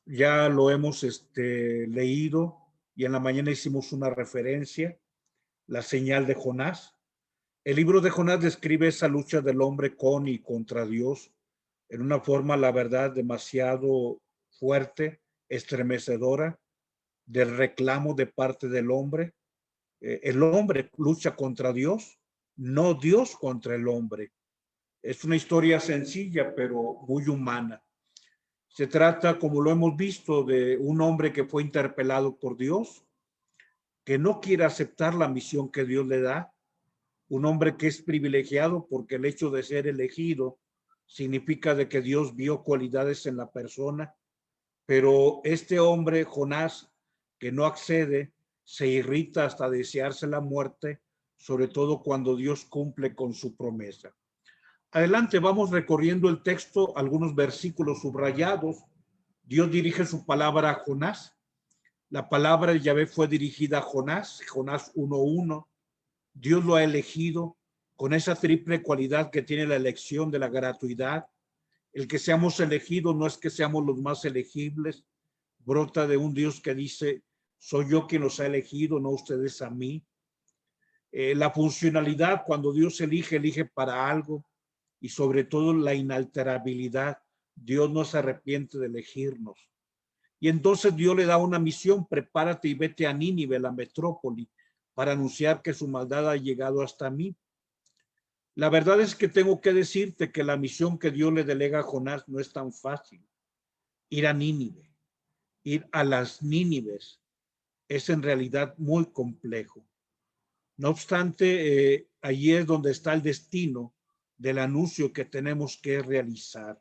ya lo hemos leído y en la mañana hicimos una referencia, la señal de Jonás. El libro de Jonás describe esa lucha del hombre con y contra Dios en una forma, la verdad, demasiado fuerte, estremecedora, del reclamo de parte del hombre. El hombre lucha contra Dios, no Dios contra el hombre. Es una historia sencilla, pero muy humana. Se trata, como lo hemos visto, de un hombre que fue interpelado por Dios, que no quiere aceptar la misión que Dios le da, un hombre que es privilegiado porque el hecho de ser elegido significa de que Dios vio cualidades en la persona, pero este hombre, Jonás, que no accede, se irrita hasta desearse la muerte, sobre todo cuando Dios cumple con su promesa. Adelante, vamos recorriendo el texto, algunos versículos subrayados. Dios dirige su palabra a Jonás. La palabra de Yahvé fue dirigida a Jonás, Jonás 1:1. Dios lo ha elegido con esa triple cualidad que tiene la elección de la gratuidad. El que seamos elegidos no es que seamos los más elegibles, brota de un Dios que dice, soy yo quien los ha elegido, no ustedes a mí. La funcionalidad, cuando Dios elige, elige para algo, y sobre todo la inalterabilidad. Dios no se arrepiente de elegirnos. Y entonces Dios le da una misión, prepárate y vete a Nínive, la metrópoli, para anunciar que su maldad ha llegado hasta mí. La verdad es que tengo que decirte que la misión que Dios le delega a Jonás no es tan fácil. Ir a Nínive, ir a las Nínives, es en realidad muy complejo. No obstante, allí es donde está el destino del anuncio que tenemos que realizar.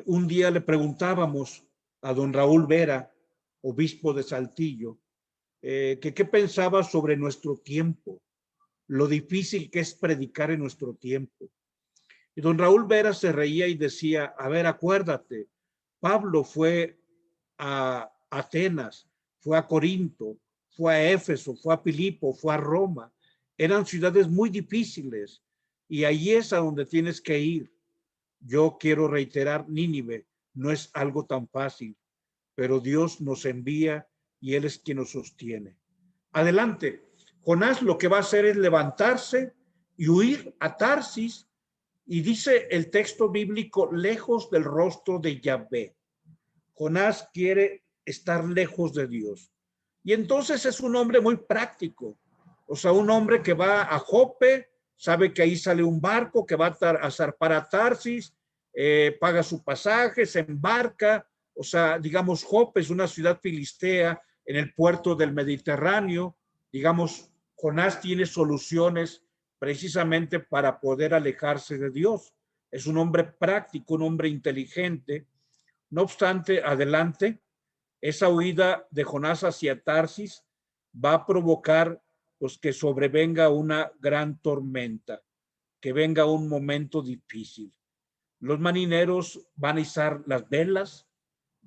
Un día le preguntábamos a don Raúl Vera, obispo de Saltillo, que qué pensaba sobre nuestro tiempo, lo difícil que es predicar en nuestro tiempo. Y don Raúl Vera se reía y decía, a ver, acuérdate, Pablo fue a Atenas, fue a Corinto, fue a Éfeso, fue a Filipo, fue a Roma. Eran ciudades muy difíciles y ahí es a donde tienes que ir. Yo quiero reiterar, Nínive no es algo tan fácil, pero Dios nos envía y Él es quien nos sostiene. Adelante. Jonás lo que va a hacer es levantarse y huir a Tarsis, y dice el texto bíblico, lejos del rostro de Yahvé. Jonás quiere estar lejos de Dios. Y entonces es un hombre muy práctico. O sea, un hombre que va a Jope, sabe que ahí sale un barco que va a zarpar a Tarsis, paga su pasaje, se embarca. O sea, digamos, Jope es una ciudad filistea en el puerto del Mediterráneo. Digamos, Jonás tiene soluciones precisamente para poder alejarse de Dios. Es un hombre práctico, un hombre inteligente. No obstante, adelante, esa huida de Jonás hacia Tarsis va a provocar pues, que sobrevenga una gran tormenta, que venga un momento difícil. Los marineros van a izar las velas,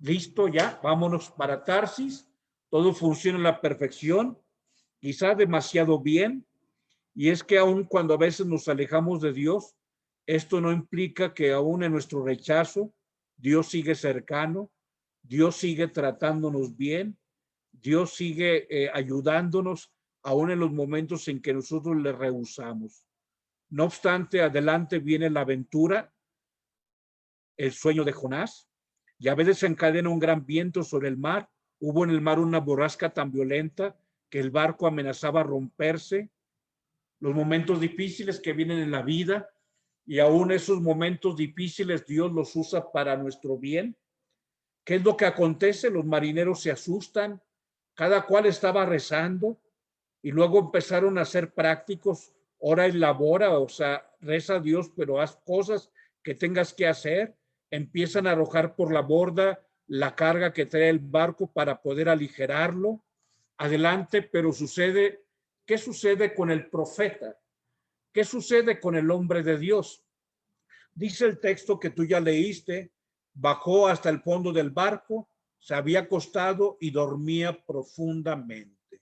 listo ya, vámonos para Tarsis, todo funciona a la perfección, quizá demasiado bien, y es que aun cuando a veces nos alejamos de Dios, esto no implica que aún en nuestro rechazo, Dios sigue cercano, Dios sigue tratándonos bien, Dios sigue ayudándonos aún en los momentos en que nosotros le rehusamos. No obstante, adelante viene la aventura, el sueño de Jonás. Yahvé desencadena un gran viento sobre el mar. Hubo en el mar una borrasca tan violenta que el barco amenazaba romperse. Los momentos difíciles que vienen en la vida, y aún esos momentos difíciles Dios los usa para nuestro bien. ¿Qué es lo que acontece? Los marineros se asustan, cada cual estaba rezando y luego empezaron a ser prácticos, ora y labora, o sea, reza a Dios, pero haz cosas que tengas que hacer. Empiezan a arrojar por la borda la carga que trae el barco para poder aligerarlo. Adelante, pero sucede, ¿qué sucede con el profeta? ¿Qué sucede con el hombre de Dios? Dice el texto que tú ya leíste, bajó hasta el fondo del barco, se había acostado y dormía profundamente.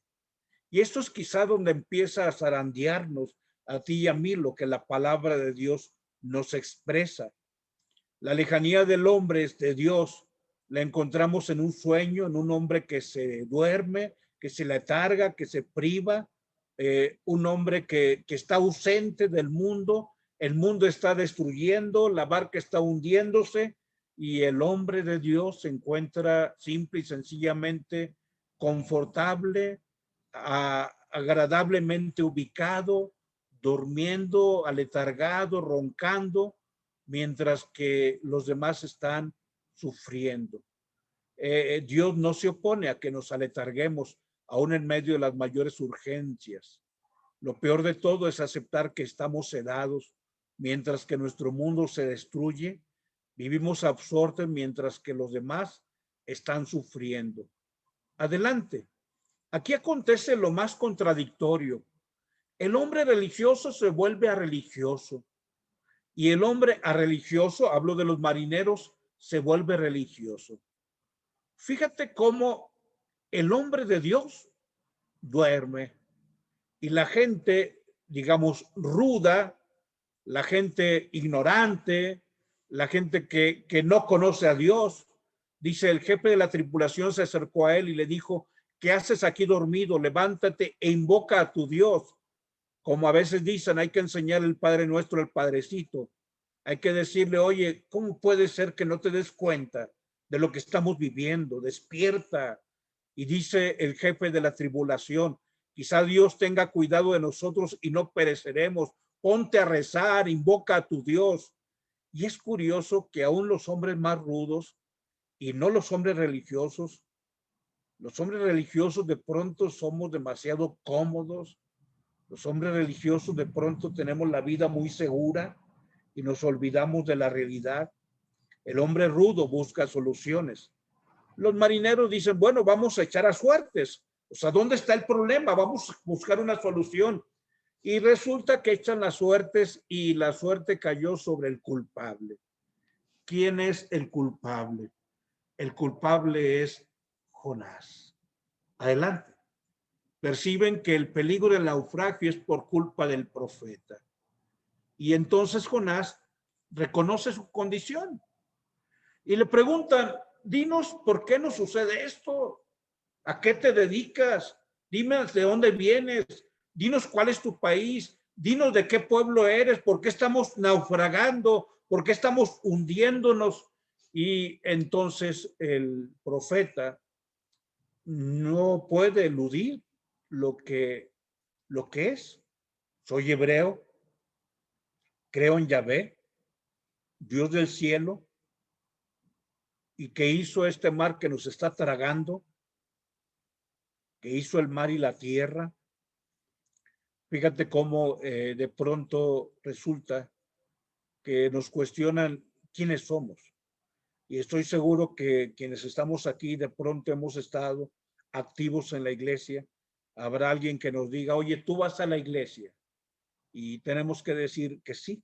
Y esto es quizá donde empieza a zarandearnos a ti y a mí lo que la palabra de Dios nos expresa. La lejanía del hombre es de Dios, la encontramos en un sueño, en un hombre que se duerme, que se letarga, que se priva, un hombre que está ausente del mundo, el mundo está destruyendo, la barca está hundiéndose y el hombre de Dios se encuentra simple y sencillamente confortable, agradablemente ubicado, durmiendo, aletargado, roncando, mientras que los demás están sufriendo. Dios no se opone a que nos aletarguemos, aún en medio de las mayores urgencias. Lo peor de todo es aceptar que estamos sedados, mientras que nuestro mundo se destruye, vivimos absortos mientras que los demás están sufriendo. Adelante. Aquí acontece lo más contradictorio. El hombre religioso se vuelve a religioso y el hombre a religioso, hablo de los marineros, se vuelve religioso. Fíjate cómo el hombre de Dios duerme y la gente, digamos, ruda, la gente ignorante, la gente que no conoce a Dios. Dice, el jefe de la tripulación se acercó a él y le dijo, ¿qué haces aquí dormido? Levántate e invoca a tu Dios. Como a veces dicen, hay que enseñar el Padre Nuestro al Padrecito. Hay que decirle, oye, ¿cómo puede ser que no te des cuenta de lo que estamos viviendo? Despierta. Y dice el jefe de la tribulación, quizá Dios tenga cuidado de nosotros y no pereceremos. Ponte a rezar, invoca a tu Dios. Y es curioso que aún los hombres más rudos y no los hombres religiosos de pronto somos demasiado cómodos. Los hombres religiosos de pronto tenemos la vida muy segura y nos olvidamos de la realidad. El hombre rudo busca soluciones. Los marineros dicen, bueno, vamos a echar a suertes. O sea, ¿dónde está el problema? Vamos a buscar una solución. Y resulta que echan las suertes y la suerte cayó sobre el culpable. ¿Quién es el culpable? El culpable es Jonás. Adelante. Perciben que el peligro del naufragio es por culpa del profeta. Y entonces Jonás reconoce su condición y le preguntan, dinos por qué nos sucede esto, a qué te dedicas, dime de dónde vienes, dinos cuál es tu país, dinos de qué pueblo eres, por qué estamos naufragando, por qué estamos hundiéndonos. Y entonces el profeta no puede eludir lo que es. Soy hebreo, creo en Yahvé, Dios del cielo, y que hizo este mar que nos está tragando, que hizo el mar y la tierra. Fíjate cómo de pronto resulta que nos cuestionan quiénes somos. Y estoy seguro que quienes estamos aquí de pronto hemos estado activos en la iglesia. Habrá alguien que nos diga, oye, tú vas a la iglesia. Y tenemos que decir que sí.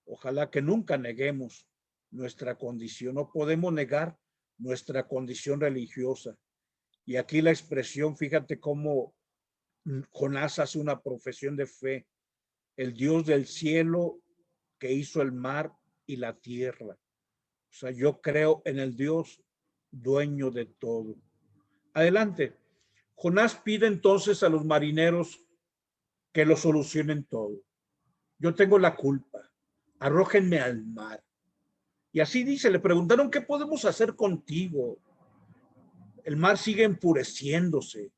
Ojalá que nunca neguemos nuestra condición. No podemos negar nuestra condición religiosa. Y aquí la expresión, fíjate cómo Jonás hace una profesión de fe. El Dios del cielo que hizo el mar y la tierra. O sea, yo creo en el Dios dueño de todo. Adelante. Jonás pide entonces a los marineros que lo solucionen todo. Yo tengo la culpa. Arrójenme al mar. Y así dice, le preguntaron, ¿qué podemos hacer contigo? El mar sigue enfureciéndose.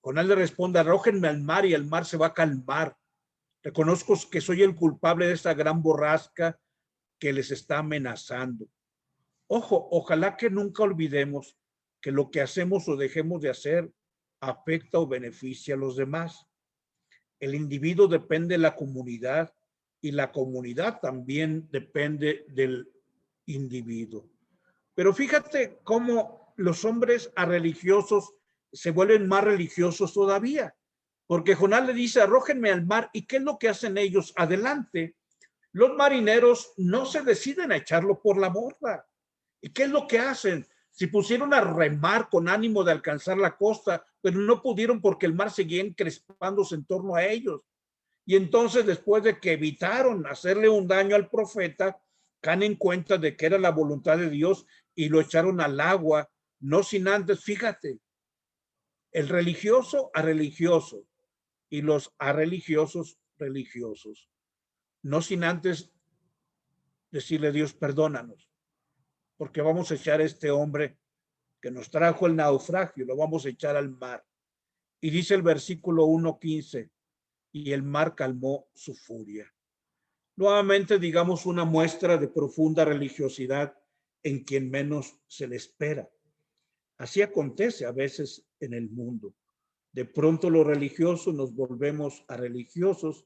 Jonás le responde, arrójenme al mar y el mar se va a calmar. Reconozco que soy el culpable de esta gran borrasca que les está amenazando. Ojo, ojalá que nunca olvidemos que lo que hacemos o dejemos de hacer afecta o beneficia a los demás. El individuo depende de la comunidad y la comunidad también depende del individuo. Pero fíjate cómo los hombres religiosos se vuelven más religiosos todavía, porque Jonás le dice, arrójenme al mar, ¿y qué es lo que hacen ellos? Adelante. Los marineros no se deciden a echarlo por la borda. ¿Y qué es lo que hacen? Se pusieron a remar con ánimo de alcanzar la costa, pero no pudieron porque el mar seguía encrespándose en torno a ellos. Y entonces, después de que evitaron hacerle un daño al profeta, caen en cuenta de que era la voluntad de Dios y lo echaron al agua, no sin antes, fíjate, el religioso a religioso y los a religiosos religiosos, no sin antes decirle a Dios, perdónanos, porque vamos a echar a este hombre que nos trajo el naufragio, lo vamos a echar al mar. Y dice el versículo 1:15, y el mar calmó su furia. Nuevamente, digamos, una muestra de profunda religiosidad en quien menos se le espera. Así acontece a veces en el mundo. De pronto los religiosos nos volvemos a religiosos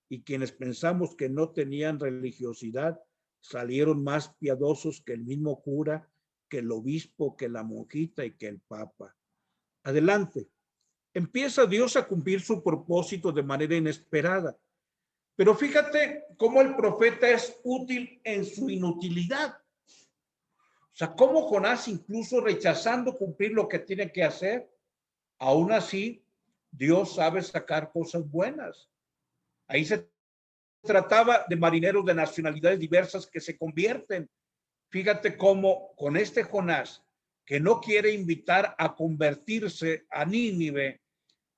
y quienes pensamos que no tenían religiosidad salieron más piadosos que el mismo cura, que el obispo, que la monjita y que el papa. Adelante. Empieza Dios a cumplir su propósito de manera inesperada. Pero fíjate cómo el profeta es útil en su inutilidad. O sea, cómo Jonás, incluso rechazando cumplir lo que tiene que hacer, aún así Dios sabe sacar cosas buenas. Ahí se trataba de marineros de nacionalidades diversas que se convierten. Fíjate cómo con este Jonás, que no quiere invitar a convertirse a Nínive,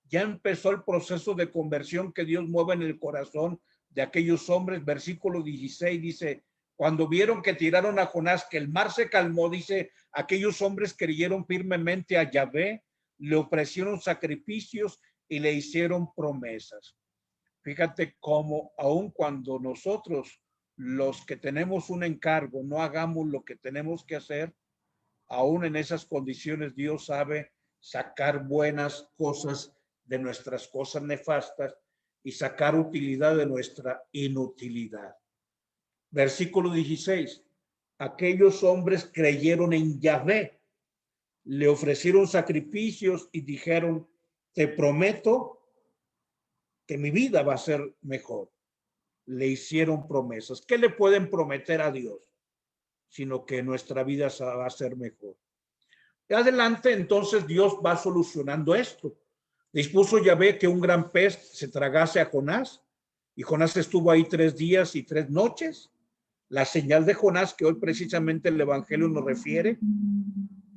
ya empezó el proceso de conversión que Dios mueve en el corazón de aquellos hombres. Versículo 16 dice, cuando vieron que tiraron a Jonás, que el mar se calmó, dice, aquellos hombres creyeron firmemente a Yahvé, le ofrecieron sacrificios y le hicieron promesas. Fíjate cómo, aun cuando nosotros, los que tenemos un encargo, no hagamos lo que tenemos que hacer, aún en esas condiciones Dios sabe sacar buenas cosas de nuestras cosas nefastas y sacar utilidad de nuestra inutilidad. Versículo 16. Aquellos hombres creyeron en Yahvé, le ofrecieron sacrificios y dijeron, te prometo que mi vida va a ser mejor. Le hicieron promesas. ¿Qué le pueden prometer a Dios? Sino que nuestra vida va a ser mejor. Adelante, entonces Dios va solucionando esto. Dispuso Yahvé que un gran pez se tragase a Jonás, y Jonás estuvo ahí 3 días y 3 noches. La señal de Jonás, que hoy precisamente el Evangelio nos refiere.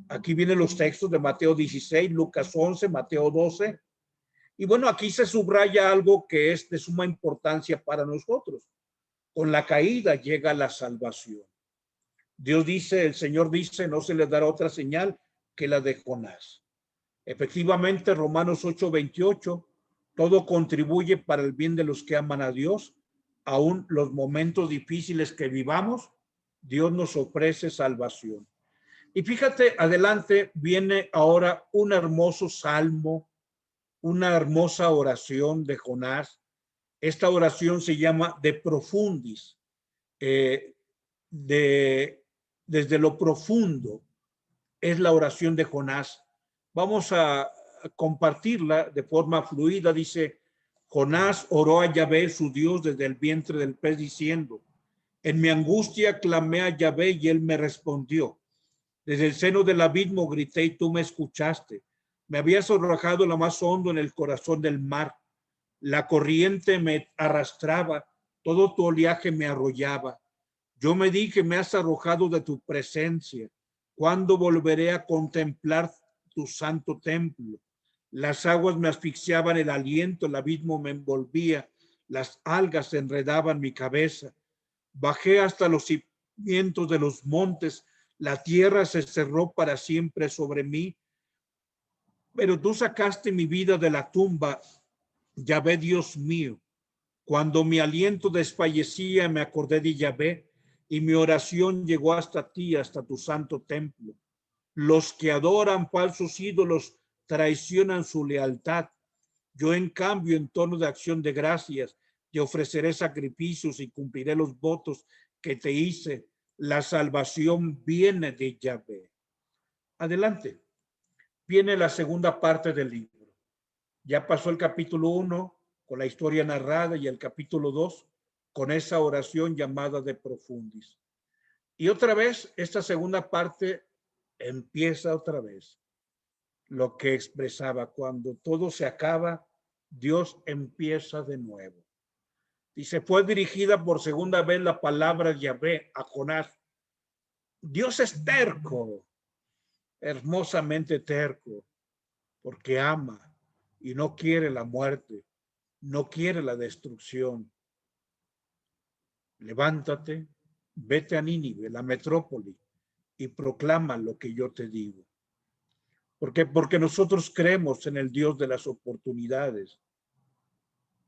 Aquí vienen los textos de Mateo 16, Lucas 11, Mateo 12. Y bueno, aquí se subraya algo que es de suma importancia para nosotros. Con la caída llega la salvación. Dios dice, el Señor dice, no se les dará otra señal que la de Jonás. Efectivamente, Romanos 8:28, todo contribuye para el bien de los que aman a Dios. Aún los momentos difíciles que vivamos, Dios nos ofrece salvación. Y fíjate, adelante viene ahora un hermoso salmo, una hermosa oración de Jonás. Esta oración se llama De Profundis, desde lo profundo, es la oración de Jonás. Vamos a compartirla de forma fluida. Dice, Jonás oró a Yahvé, su Dios, desde el vientre del pez, diciendo, en mi angustia clamé a Yahvé y él me respondió. Desde el seno del abismo grité y tú me escuchaste. Me habías arrojado lo más hondo en el corazón del mar. La corriente me arrastraba, todo tu oleaje me arrollaba. Yo me dije, me has arrojado de tu presencia. ¿Cuándo volveré a contemplar tu santo templo? Las aguas me asfixiaban el aliento, el abismo me envolvía, las algas enredaban mi cabeza. Bajé hasta los cimientos de los montes, la tierra se cerró para siempre sobre mí. Pero tú sacaste mi vida de la tumba, Yahvé Dios mío. Cuando mi aliento desfallecía, me acordé de Yahvé y mi oración llegó hasta ti, hasta tu santo templo. Los que adoran falsos ídolos traicionan su lealtad. Yo, en cambio, en tono de acción de gracias, te ofreceré sacrificios y cumpliré los votos que te hice. La salvación viene de Yahvé. Adelante. Viene la segunda parte del libro. Ya pasó el capítulo 1 con la historia narrada y el capítulo 2 con esa oración llamada de profundis. Y otra vez, esta segunda parte empieza otra vez. Lo que expresaba, cuando todo se acaba, Dios empieza de nuevo. Y se fue dirigida por segunda vez la palabra Yahvé a Jonás. Dios es terco, hermosamente terco, porque ama y no quiere la muerte, no quiere la destrucción. Levántate, vete a Nínive, la metrópoli, y proclama lo que yo te digo. ¿Por qué? Porque nosotros creemos en el Dios de las oportunidades.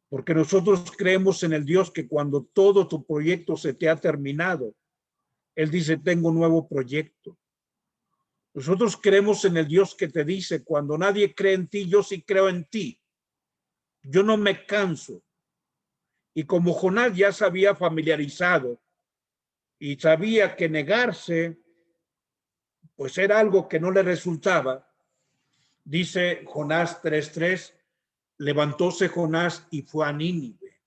Porque nosotros creemos en el Dios que cuando todo tu proyecto se te ha terminado, Él dice, tengo un nuevo proyecto. Nosotros creemos en el Dios que te dice, cuando nadie cree en ti, yo sí creo en ti. Yo no me canso. Y como Jonás ya se había familiarizado y sabía que negarse, pues era algo que no le resultaba, dice Jonás 3:3, levantóse Jonás y fue a Nínive.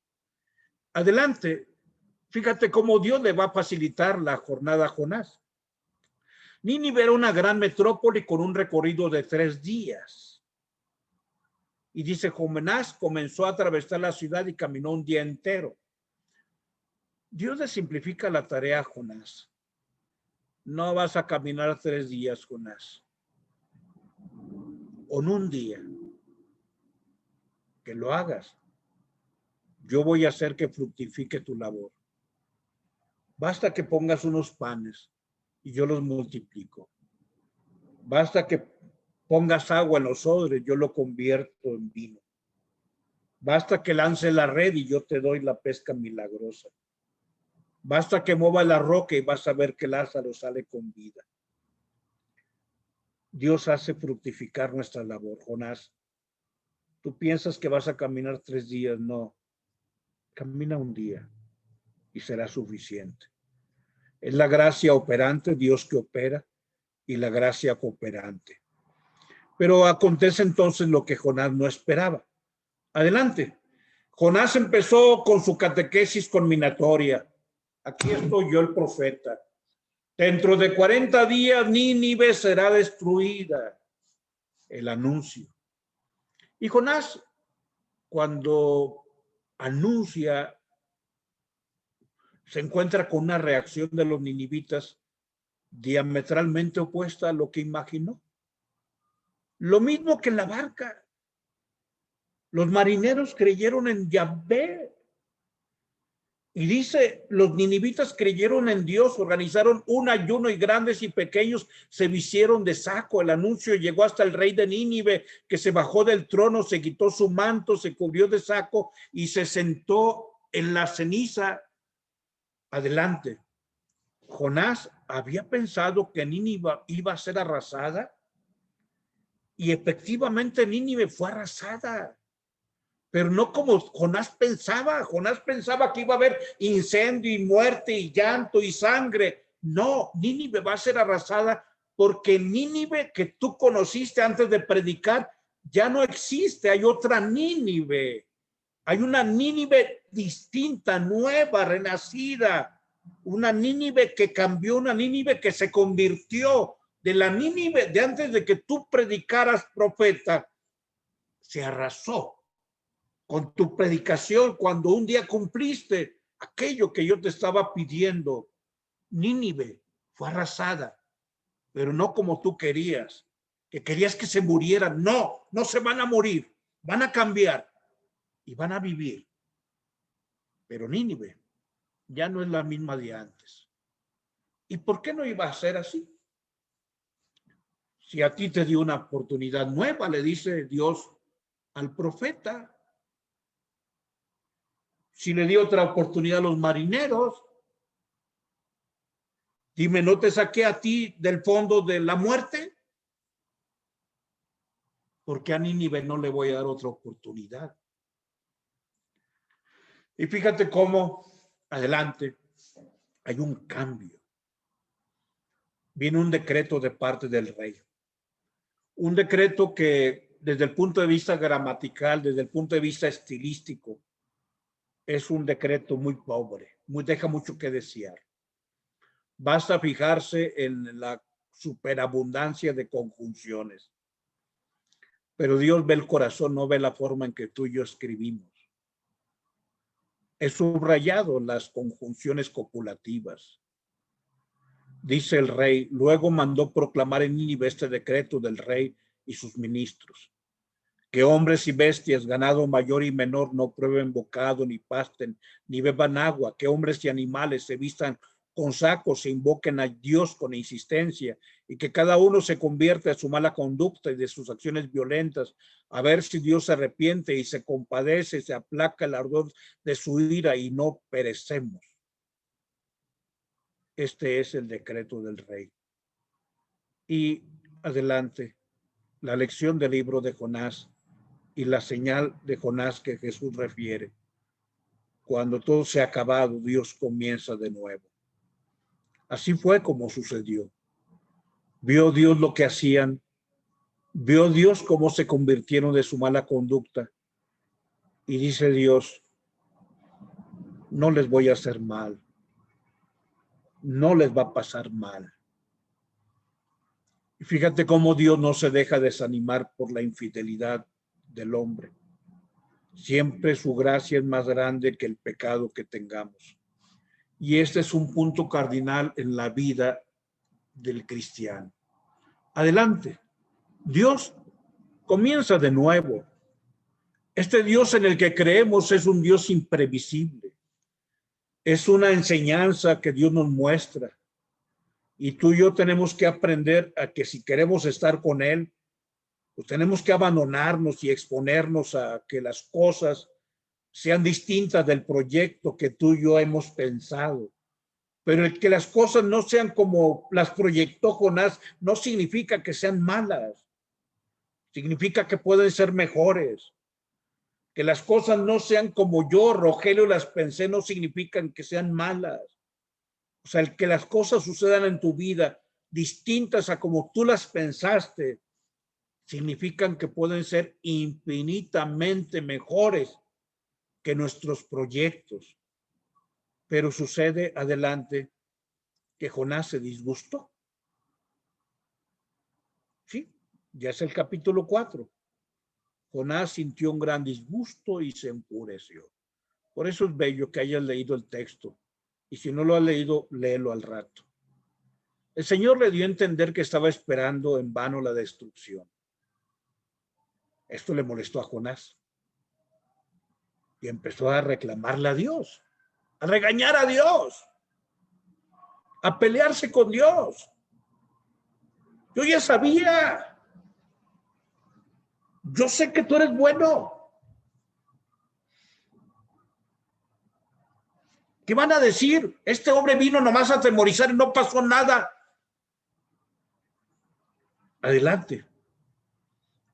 Adelante, fíjate cómo Dios le va a facilitar la jornada a Jonás. Nínive era una gran metrópoli con un recorrido de 3 días. Y dice, Jonás comenzó a atravesar la ciudad y caminó un día entero. Dios le simplifica la tarea a Jonás. No vas a caminar 3 días, Jonás. O en un día. Que lo hagas. Yo voy a hacer que fructifique tu labor. Basta que pongas unos panes y yo los multiplico. Basta que pongas agua en los odres, yo lo convierto en vino. Basta que lance la red y yo te doy la pesca milagrosa. Basta que mueva la roca y vas a ver que Lázaro sale con vida. Dios hace fructificar nuestra labor. Jonás, tú piensas que vas a caminar 3 días. No, camina un día y será suficiente. Es la gracia operante, Dios que opera, y la gracia cooperante. Pero acontece entonces lo que Jonás no esperaba. Adelante. Jonás empezó con su catequesis conminatoria. Aquí estoy yo, el profeta. Dentro de 40 días Nínive será destruida. El anuncio. Y Jonás, cuando anuncia, se encuentra con una reacción de los ninivitas diametralmente opuesta a lo que imaginó. Lo mismo que en la barca. Los marineros creyeron en Yahvé. Y dice, los ninivitas creyeron en Dios, organizaron un ayuno y grandes y pequeños se vistieron de saco. El anuncio llegó hasta el rey de Nínive, que se bajó del trono, se quitó su manto, se cubrió de saco y se sentó en la ceniza. Adelante. Jonás había pensado que Nínive iba a ser arrasada y efectivamente Nínive fue arrasada. Pero no como Jonás pensaba. Jonás pensaba que iba a haber incendio y muerte y llanto y sangre. No, Nínive va a ser arrasada porque Nínive que tú conociste antes de predicar ya no existe. Hay otra Nínive. Hay una Nínive distinta, nueva, renacida. Una Nínive que cambió, una Nínive que se convirtió de la Nínive de antes de que tú predicaras, profeta. Se arrasó con tu predicación cuando un día cumpliste aquello que yo te estaba pidiendo. Nínive fue arrasada, pero no como tú querías, que querías que se murieran. No, no se van a morir, van a cambiar y van a vivir. Pero Nínive ya no es la misma de antes. ¿Y por qué no iba a ser así? Si a ti te dio una oportunidad nueva, le dice Dios al profeta. Si le dio otra oportunidad a los marineros, dime, ¿no te saqué a ti del fondo de la muerte? Porque a Nínive no le voy a dar otra oportunidad. Y fíjate cómo, adelante, hay un cambio. Viene un decreto de parte del rey. Un decreto que desde el punto de vista gramatical, desde el punto de vista estilístico, es un decreto muy pobre, deja mucho que desear. Basta fijarse en la superabundancia de conjunciones. Pero Dios ve el corazón, no ve la forma en que tú y yo escribimos. He subrayado las conjunciones copulativas. Dice el rey, luego mandó proclamar en Nínive este decreto del rey y sus ministros: que hombres y bestias, ganado mayor y menor, no prueben bocado, ni pasten, ni beban agua, que hombres y animales se vistan con sacos, se invoquen a Dios con insistencia, y que cada uno se convierta de su mala conducta y de sus acciones violentas, a ver si Dios se arrepiente y se compadece, se aplaca el ardor de su ira y no perecemos. Este es el decreto del rey. Y adelante, la lección del libro de Jonás y la señal de Jonás que Jesús refiere. Cuando todo se ha acabado, Dios comienza de nuevo. Así fue como sucedió. Vio Dios lo que hacían, vio Dios cómo se convirtieron de su mala conducta, y dice Dios, no les voy a hacer mal, no les va a pasar mal. Y fíjate cómo Dios no se deja desanimar por la infidelidad del hombre. Siempre su gracia es más grande que el pecado que tengamos. Y este es un punto cardinal en la vida del cristiano. Adelante. Dios comienza de nuevo. Este Dios en el que creemos es un Dios imprevisible. Es una enseñanza que Dios nos muestra. Y tú y yo tenemos que aprender a que si queremos estar con Él, pues tenemos que abandonarnos y exponernos a que las cosas sean distintas del proyecto que tú y yo hemos pensado. Pero el que las cosas no sean como las proyectó Jonás no significa que sean malas. Significa que pueden ser mejores. Que las cosas no sean como yo, Rogelio, las pensé, no significan que sean malas. O sea, el que las cosas sucedan en tu vida distintas a como tú las pensaste, significan que pueden ser infinitamente mejores que nuestros proyectos. Pero sucede adelante que Jonás se disgustó. Sí, ya es el capítulo 4. Jonás sintió un gran disgusto y se enfureció. Por eso es bello que hayas leído el texto. Y si no lo has leído, léelo al rato. El Señor le dio a entender que estaba esperando en vano la destrucción. Esto le molestó a Jonás. Y empezó a reclamarle a Dios, a regañar a Dios, a pelearse con Dios. Yo ya sabía. Yo sé que tú eres bueno. ¿Qué van a decir? Este hombre vino nomás a atemorizar y no pasó nada. Adelante.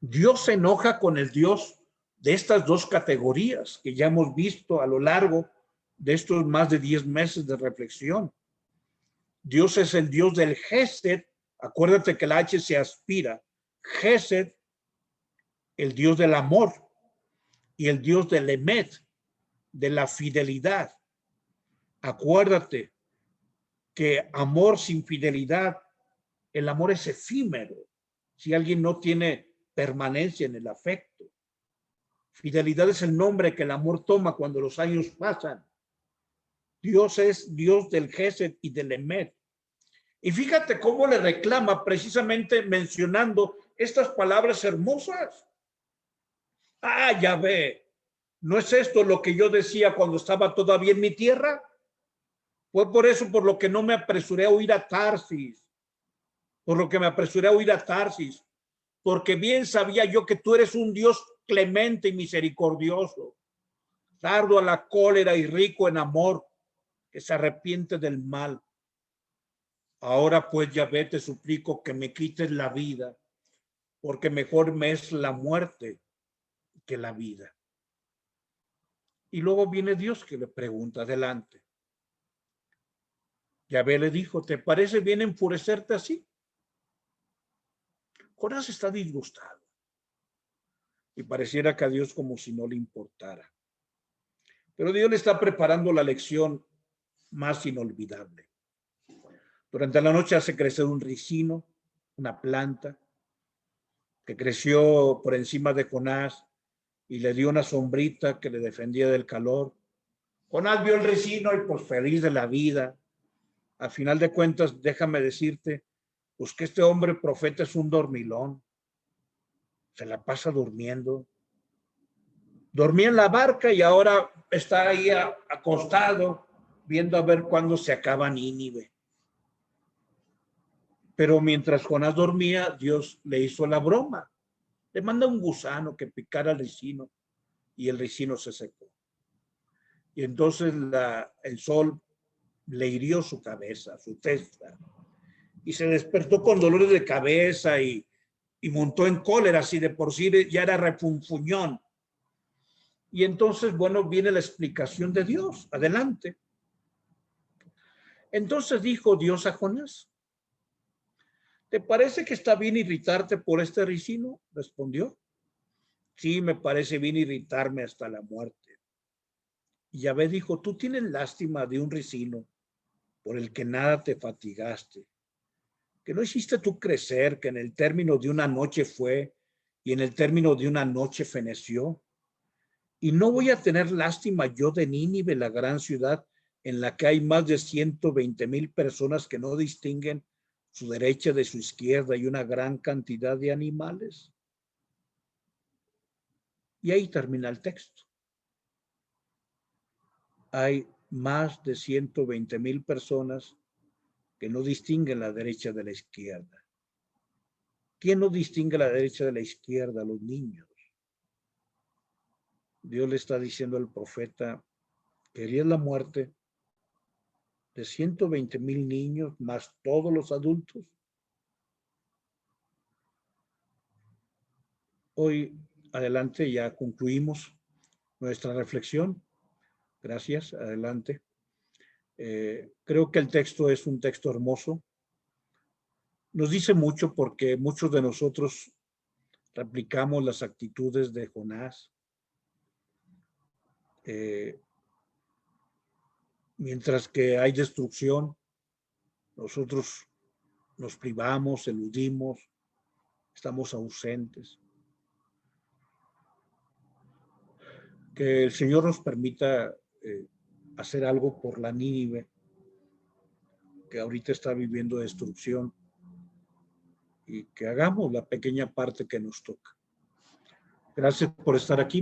Dios se enoja con el Dios de estas dos categorías que ya hemos visto a lo largo de estos más de 10 meses de reflexión. Dios es el Dios del Gesed. Acuérdate que la H se aspira. Gesed, el Dios del amor, y el Dios del Emet, de la fidelidad. Acuérdate que amor sin fidelidad, el amor es efímero. Si alguien no tiene permanencia en el afecto. Fidelidad es el nombre que el amor toma cuando los años pasan. Dios es Dios del Gesed y del Emet. Y fíjate cómo le reclama precisamente mencionando estas palabras hermosas. Ah, ya ve, ¿no es esto lo que yo decía cuando estaba todavía en mi tierra? Fue por eso por lo que no me apresuré a huir a Tarsis, por lo que me apresuré a huir a Tarsis, porque bien sabía yo que tú eres un Dios clemente y misericordioso, tardo a la cólera y rico en amor, que se arrepiente del mal. Ahora pues, Yahvé, te suplico que me quites la vida, porque mejor me es la muerte que la vida. Y luego viene Dios que le pregunta adelante. Yahvé le dijo, ¿te parece bien enfurecerte así? Jonás está disgustado y pareciera que a Dios como si no le importara. Pero Dios le está preparando la lección más inolvidable. Durante la noche hace crecer un ricino, una planta, que creció por encima de Jonás y le dio una sombrita que le defendía del calor. Jonás vio el ricino y pues feliz de la vida, Al final de cuentas, déjame decirte, pues que este hombre profeta es un dormilón. Se la pasa durmiendo. Dormía en la barca y ahora está ahí acostado viendo a ver cuándo se acaba Nínive. Pero mientras Jonás dormía, Dios le hizo la broma. Le manda un gusano que picara al ricino y el ricino se secó. Y entonces el sol le hirió su cabeza, su testa, y se despertó con dolores de cabeza y montó en cólera, si de por sí ya era refunfuñón. Y entonces, bueno, viene la explicación de Dios. Adelante. Entonces dijo Dios a Jonás, ¿te parece que está bien irritarte por este ricino? Respondió. Sí, me parece bien irritarme hasta la muerte. Y Yahvé dijo, tú tienes lástima de un ricino por el que nada te fatigaste, que no hiciste tú crecer, que en el término de una noche fue y en el término de una noche feneció. Y no voy a tener lástima yo de Nínive, la gran ciudad en la que hay más de 120,000 personas que no distinguen su derecha de su izquierda y una gran cantidad de animales. Y ahí termina el texto. Hay más de 120,000 personas que no distinguen la derecha de la izquierda. ¿Quién no distingue la derecha de la izquierda? Los niños. Dios le está diciendo al profeta, ¿querías la muerte de 120,000 niños más todos los adultos? Hoy, adelante, ya concluimos nuestra reflexión. Gracias, adelante. Creo que el texto es un texto hermoso. Nos dice mucho porque muchos de nosotros replicamos las actitudes de Jonás. Mientras que hay destrucción, nosotros nos privamos, eludimos, estamos ausentes. Que el Señor nos permita hacer algo por la Nínive, que ahorita está viviendo destrucción, y que hagamos la pequeña parte que nos toca. Gracias por estar aquí.